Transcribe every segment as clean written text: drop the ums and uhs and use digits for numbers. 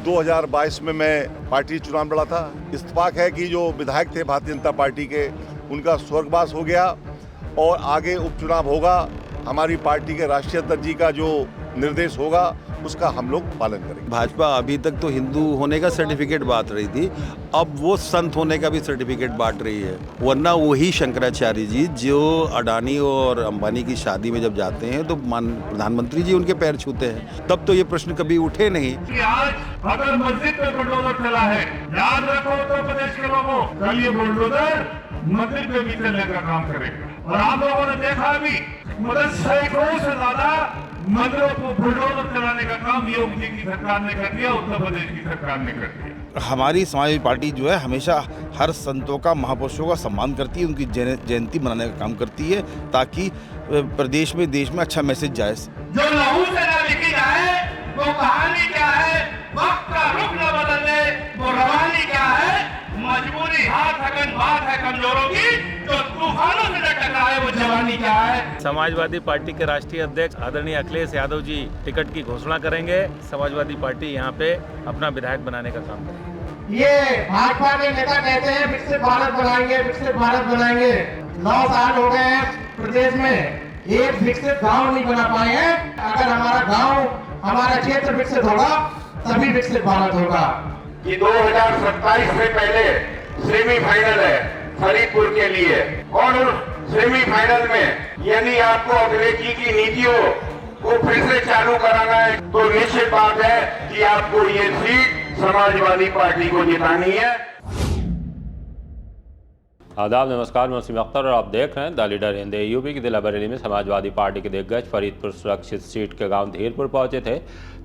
2022 में मैं पार्टी चुनाव लड़ा था। इत्तेफाक है कि जो विधायक थे भारतीय जनता पार्टी के, उनका स्वर्गवास हो गया और आगे उपचुनाव होगा। हमारी पार्टी के राष्ट्रीय अध्यक्ष जी का जो निर्देश होगा उसका हम लोग पालन करेंगे। भाजपा अभी तक तो हिंदू होने का सर्टिफिकेट बांट रही थी, अब वो संत होने का भी सर्टिफिकेट बांट रही है। वरना वही शंकराचार्य जी जो अडानी और अंबानी की शादी में जब जाते हैं तो प्रधानमंत्री जी उनके पैर छूते हैं, तब तो ये प्रश्न कभी उठे नहीं। आज अगर मस्जिद में बुलडोजर चला है, याद रखो उत्तर प्रदेश के लोगों, कल ये बुलडोजर मस्जिद में भी चलने का काम करेगा। और आप लोगों ने देखा भी, मतलब सैकड़ों से ज्यादा मंदिरों को बुलडोजर चलाने का काम योगी जी की सरकार ने कर दिया, उत्तर प्रदेश की सरकार ने कर दिया। हमारी समाजवादी पार्टी जो है हमेशा हर संतों का, महापुरुषों का सम्मान करती है, उनकी जयंती मनाने का काम करती है, ताकि प्रदेश में, देश में अच्छा मैसेज जाए। जो लहू से न लिखी जाए वो कहानी क्या है, वक्त का रुख न बदले वो रवानी क्या है, मजबूरी हाथ है, बात है कमजोरों की, जो तूफानों से न टकराए वो जवानी क्या है। समाजवादी पार्टी के राष्ट्रीय अध्यक्ष आदरणीय अखिलेश यादव जी टिकट की घोषणा करेंगे। समाजवादी पार्टी यहाँ पे अपना विधायक बनाने का काम करेगी। ये भाजपा के नेता कहते हैं विकसित भारत बनाएंगे, विकसित भारत बनाएंगे। 9 साल हो गए हैं प्रदेश में, एक विकसित गांव नहीं बना पाए हैं। अगर हमारा गांव, हमारा क्षेत्र विकसित होगा तभी विकसित भारत होगा। कि 2027 से पहले सेमीफाइनल है फरीदपुर के लिए, और सेमीफाइनल में यानी आपको अंग्रेजी की नीतियों को फिर से चालू कराना है, तो निश्चित बात है कि आपको ये सीट समाजवादी पार्टी को जितानी है। आदाब, नमस्कार, मैं वसीम अख्तर और आप देख रहे हैं द लीडर हिंद। यूपी के जिला बरेली में समाजवादी पार्टी के दिग्गज फरीदपुर सुरक्षित सीट के गांव धीरपुर पहुंचे थे।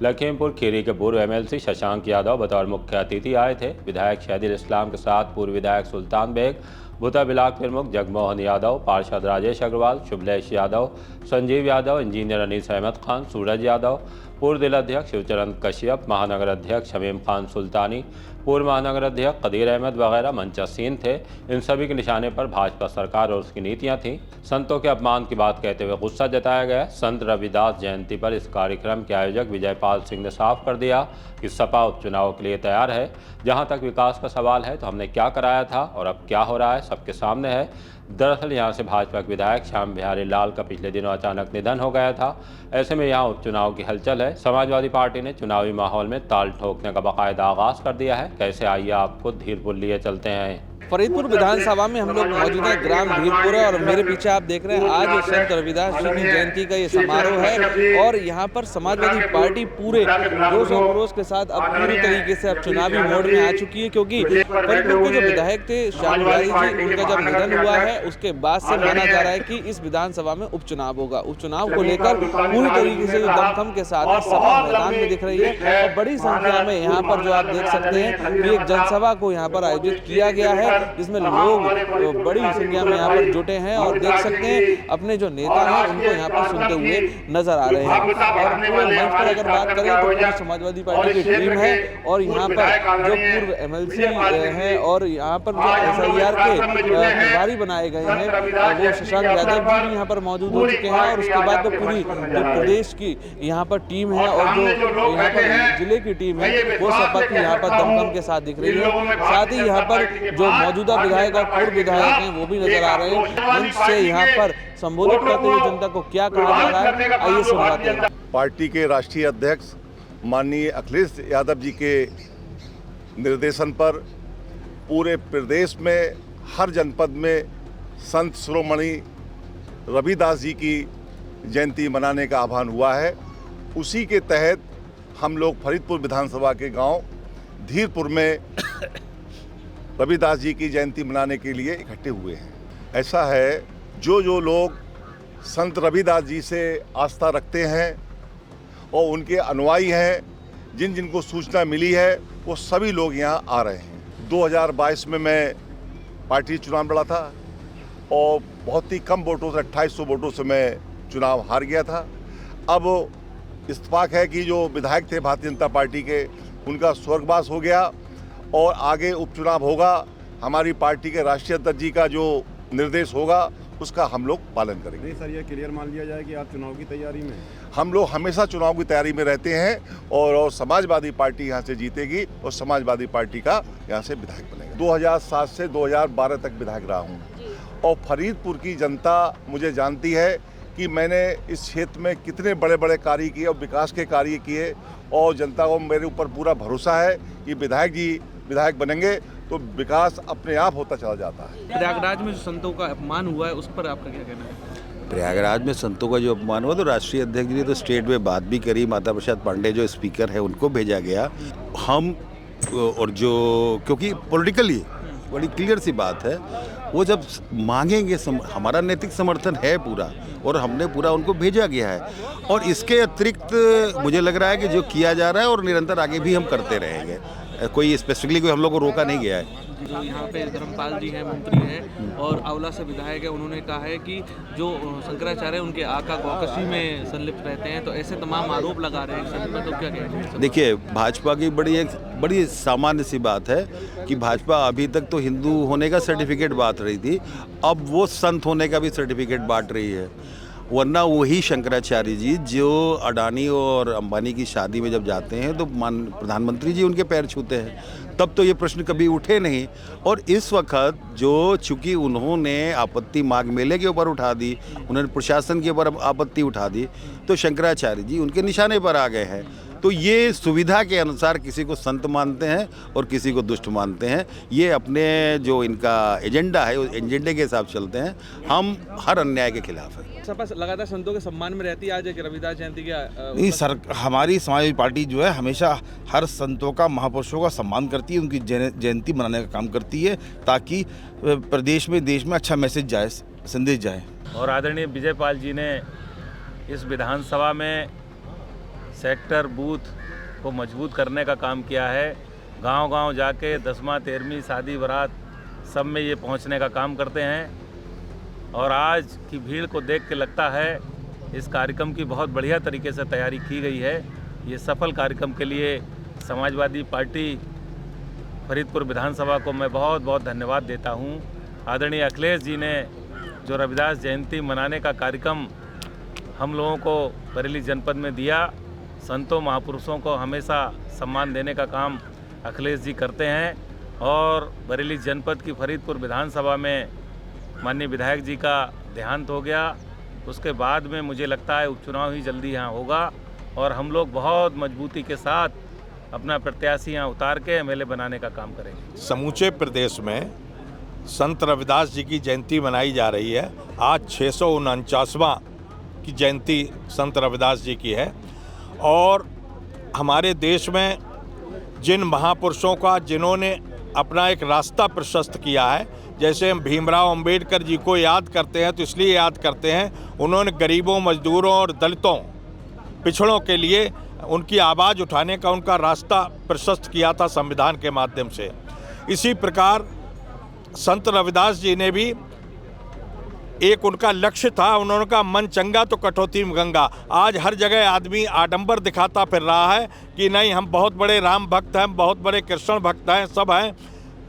लखीमपुर खीरी के पूर्व एमएलसी शशांक यादव बतौर मुख्य अतिथि आए थे। विधायक शहीदुल इस्लाम के साथ पूर्व विधायक सुल्तान बेग, भूता ब्लॉक प्रमुख जगमोहन यादव, पार्षद राजेश अग्रवाल, शुभलेश यादव, संजीव यादव, इंजीनियर अनीस अहमद खान, सूरज यादव, पूर्व जिलाध्यक्ष शिवचरण कश्यप, महानगर अध्यक्ष शमीम खान सुल्तानी, पूर्व महानगर अध्यक्ष कदीर अहमद वगैरह मंचासीन थे। इन सभी के निशाने पर भाजपा सरकार और उसकी नीतियां थीं। संतों के अपमान की बात कहते हुए गुस्सा जताया गया। संत रविदास जयंती पर इस कार्यक्रम के आयोजक विजयपाल सिंह ने साफ कर दिया कि सपा उपचुनाव के लिए तैयार है। जहां तक विकास का सवाल है तो हमने क्या कराया था और अब क्या हो रहा है सबके सामने है। दरअसल यहां से भाजपा के विधायक श्याम बिहारी लाल का पिछले दिनों अचानक निधन हो गया था। ऐसे में यहां उपचुनाव की हलचल है। समाजवादी पार्टी ने चुनावी माहौल में ताल ठोकने का बाकायदा आगाज कर दिया है। कैसे, आइए आपको धीरपुर लिए चलते हैं। फरीदपुर विधानसभा में हम लोग मौजूद हैं। ग्राम धीरपुर है और मेरे पीछे आप देख रहे हैं आज संत रविदास जी की जयंती का ये समारोह है और यहाँ पर समाजवादी पार्टी पूरे जोश और खरोश के साथ अब पूरी तरीके से अब चुनावी मोड में आ चुकी है, क्योंकि फरीदपुर के जो विधायक थे श्याम बिहारी जी, उनका जब निधन हुआ है उसके बाद से माना जा रहा है कि इस विधानसभा में उपचुनाव होगा। उपचुनाव को लेकर पूरी तरीके से जो दमखम के साथ सभा मैदान में दिख रही है और बड़ी संख्या में यहाँ पर जो आप देख सकते हैं कि एक जनसभा को यहाँ पर आयोजित किया गया है, जिसमें लोग बड़ी संख्या में यहाँ पर जुटे हैं और देख सकते हैं अपने जो नेता हैं उनको यहाँ पर सुनते हुए नजर आ रहे हैं। और पूरे मंच पर अगर बात करें तो पूरी समाजवादी पार्टी की टीम है और यहाँ पर जो पूर्व एमएलसी हैं और यहाँ पर जो एसआईआर के प्रभारी बनाए गए हैं वो शशांक यादव जी भी यहाँ पर मौजूद हो चुके हैं। और उसके बाद तो पूरी जो प्रदेश की यहाँ पर टीम है और जो यहाँ पर जिले की टीम है वो सपा की यहाँ पर दमखम के साथ दिख रही है। साथ ही यहाँ पर जो मौजूदा विधायक और पूर्व विधायक हैं वो भी नजर आ रहे हैं। मंच से यहाँ पर संबोधित करते हुए जनता को क्या कहा जा रहा है, आइए सुनवाते हैं। पार्टी के राष्ट्रीय अध्यक्ष माननीय अखिलेश यादव जी के निर्देशन पर पूरे प्रदेश में हर जनपद में संत शिरोमणि रविदास जी की जयंती मनाने का आह्वान हुआ है। उसी के तहत हम लोग फरीदपुर विधानसभा के गांव धीरपुर में रविदास जी की जयंती मनाने के लिए इकट्ठे हुए हैं। ऐसा है, जो लोग संत रविदास जी से आस्था रखते हैं और उनके अनुयायी हैं, जिनको सूचना मिली है वो सभी लोग यहाँ आ रहे हैं। 2022 में मैं पार्टी चुनाव लड़ा था और बहुत ही कम वोटों से 2800 वोटों से मैं चुनाव हार गया था। अब इत्तेफाक है कि जो विधायक थे भारतीय जनता पार्टी के, उनका स्वर्गवास हो गया और आगे उपचुनाव होगा। हमारी पार्टी के राष्ट्रीय अध्यक्ष जी का जो निर्देश होगा उसका हम लोग पालन करेंगे। नहीं सर, ये क्लियर मान लिया जाए कि आप चुनाव की तैयारी में? हम लोग हमेशा चुनाव की तैयारी में रहते हैं और समाजवादी पार्टी यहाँ से जीतेगी और समाजवादी पार्टी का यहाँ से विधायक बनेगा। 2007 से 2012 तक विधायक रहा हूँ और फरीदपुर की जनता मुझे जानती है कि मैंने इस क्षेत्र में कितने बड़े बड़े कार्य किए और विकास के कार्य किए और जनता को मेरे ऊपर पूरा भरोसा है कि विधायक जी विधायक बनेंगे तो विकास अपने आप होता चला जाता है। प्रयागराज में जो संतों का अपमान हुआ है उस पर आपका क्या कहना है? प्रयागराज में संतों का जो अपमान हुआ तो राष्ट्रीय अध्यक्ष जी ने तो स्टेट में बात भी करी, माता प्रसाद पांडे जो स्पीकर है उनको भेजा गया। हम और जो क्योंकि पॉलिटिकली बड़ी क्लियर सी बात है, वो जब मांगेंगे हमारा नैतिक समर्थन है पूरा और हमने पूरा उनको भेजा गया है। और इसके अतिरिक्त मुझे लग रहा है कि जो किया जा रहा है और निरंतर आगे भी हम करते रहेंगे, कोई स्पेसिफिकली कोई हम लोग को रोका नहीं गया है। जो यहाँ पे धर्मपाल जी हैं, मंत्री हैं और आंवला से विधायक है, उन्होंने कहा है कि जो शंकराचार्य उनके आका गौकशी में संलिप्त रहते हैं, तो ऐसे तमाम आरोप लगा रहे हैं सभी में, तो क्या कहेंगे? देखिए, भाजपा की बड़ी सामान्य सी बात है कि भाजपा अभी तक तो हिंदू होने का सर्टिफिकेट बांट रही थी, अब वो संत होने का भी सर्टिफिकेट बांट रही है। वरना वही शंकराचार्य जी जो अडानी और अंबानी की शादी में जब जाते हैं तो प्रधानमंत्री जी उनके पैर छूते हैं, तब तो ये प्रश्न कभी उठे नहीं। और इस वक्त जो चूंकि उन्होंने आपत्ति माघ मेले के ऊपर उठा दी, उन्होंने प्रशासन के ऊपर आपत्ति उठा दी, तो शंकराचार्य जी उनके निशाने पर आ गए हैं। तो ये सुविधा के अनुसार किसी को संत मानते हैं और किसी को दुष्ट मानते हैं। ये अपने जो इनका एजेंडा है उस एजेंडे के हिसाब से चलते हैं। हम हर अन्याय के खिलाफ हैं। सपा लगातार संतों के सम्मान में रहती है। आज एक रविदास जयंती का नहीं सर, हमारी समाजवादी पार्टी जो है हमेशा हर संतों का, महापुरुषों का सम्मान करती है, उनकी जयंती मनाने का काम करती है ताकि प्रदेश में, देश में अच्छा मैसेज जाए, संदेश जाए। और आदरणीय विजयपाल जी ने इस विधानसभा में सेक्टर बूथ को मजबूत करने का काम किया है। गांव-गांव जाके 10वां 13वीं शादी बारात सब में ये पहुंचने का काम करते हैं। और आज की भीड़ को देख के लगता है इस कार्यक्रम की बहुत बढ़िया तरीके से तैयारी की गई है। ये सफल कार्यक्रम के लिए समाजवादी पार्टी फरीदपुर विधानसभा को मैं बहुत बहुत धन्यवाद देता हूँ। आदरणीय अखिलेश जी ने जो रविदास जयंती मनाने का कार्यक्रम हम लोगों को बरेली जनपद में दिया, संतों महापुरुषों को हमेशा सम्मान देने का काम अखिलेश जी करते हैं। और बरेली जनपद की फरीदपुर विधानसभा में माननीय विधायक जी का देहांत हो गया, उसके बाद में मुझे लगता है उपचुनाव ही जल्दी यहाँ होगा और हम लोग बहुत मजबूती के साथ अपना प्रत्याशी यहाँ उतार के एमएलए बनाने का काम करेंगे। समूचे प्रदेश में संत रविदास जी की जयंती मनाई जा रही है। आज 649वां की जयंती संत रविदास जी की है और हमारे देश में जिन महापुरुषों का, जिन्होंने अपना एक रास्ता प्रशस्त किया है, जैसे हम भीमराव अंबेडकर जी को याद करते हैं तो इसलिए याद करते हैं, उन्होंने गरीबों, मजदूरों और दलितों, पिछड़ों के लिए उनकी आवाज़ उठाने का उनका रास्ता प्रशस्त किया था संविधान के माध्यम से। इसी प्रकार संत रविदास जी ने भी एक उनका लक्ष्य था, उन्होंने कहा मन चंगा तो कटौती में गंगा। आज हर जगह आदमी आडंबर दिखाता फिर रहा है कि नहीं हम बहुत बड़े राम भक्त हैं, बहुत बड़े कृष्ण भक्त हैं, सब हैं।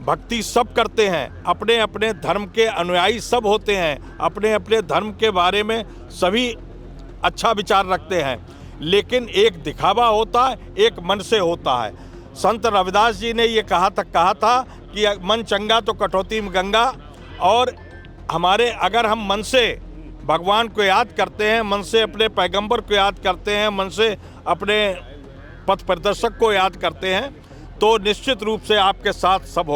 भक्ति सब करते हैं, अपने अपने धर्म के अनुयायी सब होते हैं, अपने अपने धर्म के बारे में सभी अच्छा विचार रखते हैं, लेकिन एक दिखावा होता है, एक मन से होता है। संत रविदास जी ने ये कहा था कि मन चंगा तो कटौती में गंगा। और हमारे अगर हम मन से भगवान को याद करते हैं, मन से अपने पैगंबर को याद करते हैं, मन से अपने पथ प्रदर्शक को याद करते हैं, तो निश्चित रूप से आपके साथ सब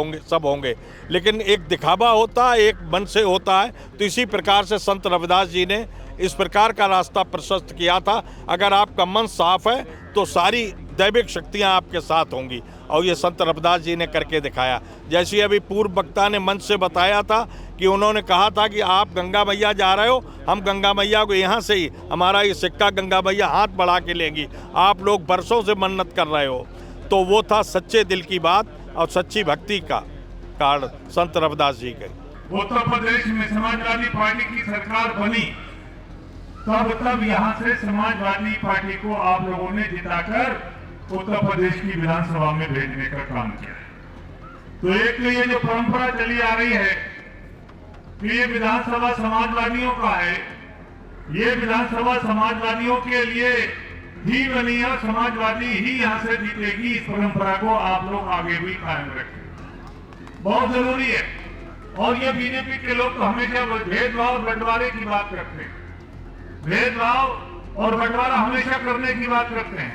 होंगे। लेकिन एक दिखावा होता है, एक मन से होता है। तो इसी प्रकार से संत रविदास जी ने इस प्रकार का रास्ता प्रशस्त किया था। अगर आपका मन साफ है तो सारी दैविक शक्तियां आपके साथ होंगी, और ये संत रविदास जी ने करके दिखाया। जैसे अभी पूर्व वक्ता ने मंच से बताया था कि उन्होंने कहा था कि आप गंगा मैया जा रहे हो, हम गंगा मैया को यहाँ से ही हमारा ये सिक्का गंगा मैया हाथ बढ़ा के लेंगी, आप लोग बरसों से मन्नत कर रहे हो। तो वो था सच्चे दिल की बात और सच्ची भक्ति का कारण संत रविदास जी के। उत्तर प्रदेश में समाजवादी पार्टी की सरकार बनी, तब यहाँ से समाजवादी पार्टी को आप लोगों ने जिताकर उत्तर प्रदेश की विधानसभा में भेजने का काम किया। तो एक तो ये जो परंपरा चली आ रही है कि ये विधानसभा समाजवादियों का है, ये विधानसभा समाजवादियों के लिए ही बनी है, समाजवादी ही यहाँ से जीतेगी। इस परंपरा को आप लोग आगे भी कायम रखें, बहुत जरूरी है। और ये बीजेपी के लोग तो हमेशा भेदभाव बंटवारे की बात करते हैं, भेदभाव और बंटवारा हमेशा करने की बात करते हैं।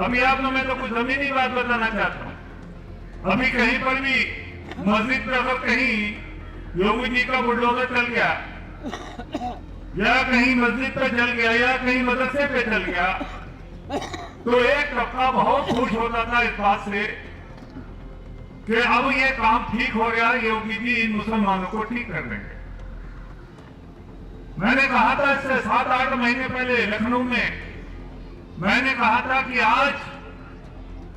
अभी आप लोग मैं तो कुछ जमीनी बात बताना चाहता हूँ। अभी कहीं पर भी मस्जिद पे अगर कहीं योगी जी का बुलडोजर चल गया, या कहीं मस्जिद पे चल गया, या कहीं मदरसे पे चल गया, तो एक तबका बहुत खुश होता था इस बात से कि अब ये काम ठीक हो गया, योगी जी इन मुसलमानों को ठीक कर देंगे। मैंने कहा था इससे 7-8 महीने पहले लखनऊ में, मैंने कहा था कि आज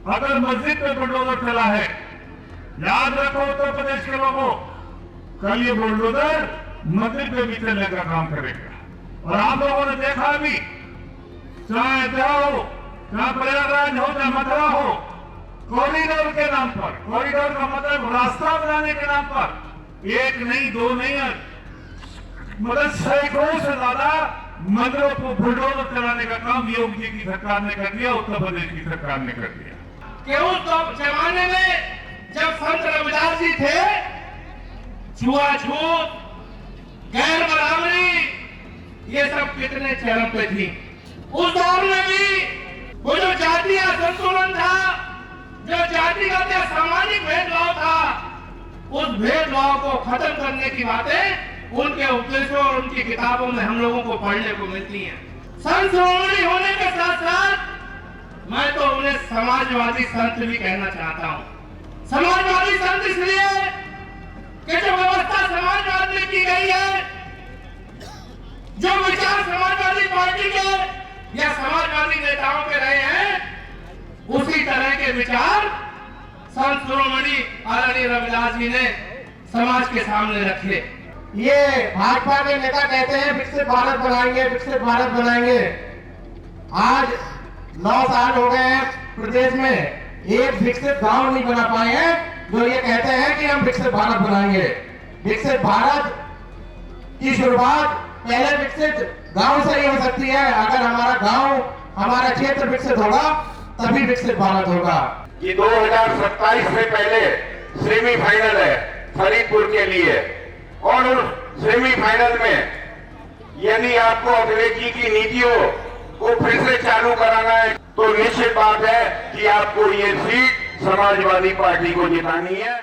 अगर मस्जिद पे बुलडोजर चला है, याद रखो उत्तर प्रदेश के लोगों, कल ये बुलडोजर मस्जिद पे भी चलने का काम करेगा। और आप लोगों ने देखा भी, चाहे जाओ, चाहे प्रयागराज हो, चाहे मथुरा हो, कॉरिडोर के नाम पर, कॉरिडोर का मतलब रास्ता बनाने के नाम पर, एक नहीं दो नहीं, मतलब सैकड़ों से ज्यादा मंदिरों को बुलडोजर चलाने का काम योगी जी की सरकार ने कर दिया, उत्तर प्रदेश की सरकार ने कर दिया। कि उस जमाने में जब संत रविदास जी थे, छुआछूत, गैर बराबरी, ये सब कितने चरम पे थी। उस दौर में भी वो जो जातीय असंतुलन था, जो जातिगत या सामाजिक भेदभाव था, उस भेदभाव को खत्म करने की बातें उनके उपदेशों और उनकी किताबों में हम लोगों को पढ़ने को मिलती हैं। संत शिरोमणि होने के साथ साथ मैं तो उन्हें समाजवादी संत भी कहना चाहता हूँ। समाजवादी संत इसलिए कि जो व्यवस्था समाजवाद में की गई है, जो विचार समाजवादी पार्टी के या समाजवादी नेताओं के रहे हैं, उसी तरह के विचार संत शिरोमणि आदरणीय रविदास जी ने समाज के सामने रखे। ये भाजपा के नेता कहते हैं विकसित भारत बनाएंगे, विकसित भारत बनाएंगे। आज 9 साल हो गए हैं, प्रदेश में एक विकसित गांव नहीं बना पाए हैं, जो ये कहते हैं कि हम विकसित भारत बनाएंगे। विकसित भारत की शुरुआत पहले विकसित गांव से ही हो सकती है। अगर हमारा गांव, हमारा क्षेत्र विकसित होगा, तभी विकसित भारत होगा। ये 2027 से पहले सेमीफाइनल है फरीदपुर के लिए, और उस सेमीफाइनल में यदि आपको अखिलेश जी की नीतियों को फिर से चालू कराना है, तो निश्चित बात है कि आपको ये सीट समाजवादी पार्टी को जितानी है।